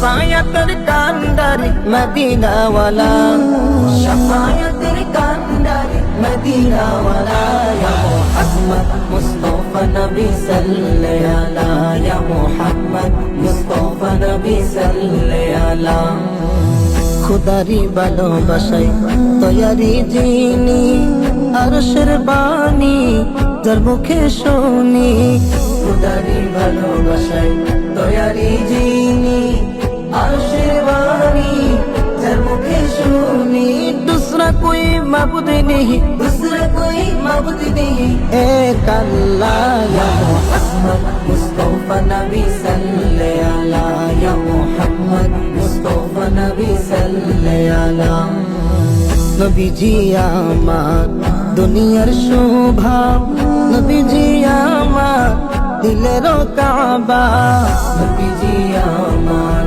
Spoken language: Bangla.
শাফায়াতের কান্ডারি মদিনা ওয়ালা শাফায়াতের কান্ডারি মদিনা ওয়ালা ইয়া মুহাম্মদ মুস্তাফা নবী সাল্লাল্লাহু আলা ইয়া মুহাম্মদ মুস্তাফা নবী সাল্লাল্লাহু আলা খুদারি ভালোবাসায় তৈয়ারি যিনি আরশের বাণী যার মুখে শুনি খুদারি ভালোবাসায় তৈয়ারি যিনি আরশের বাণী যার মুখে শুনি दूसरा कोई माबूद नहीं दूसरा कोई माबूद नहीं एक अल्लाह या मुहम्मद मुस्तफा नबी सल्लल्लाहु अलैहि या मुहम्मद मुस्तफा नबी सल्लल्लाहु अलैहि নবীজি আমার দুনিয়ার শোভা নবীজি আমার দিলের কাবা নবীজি আমার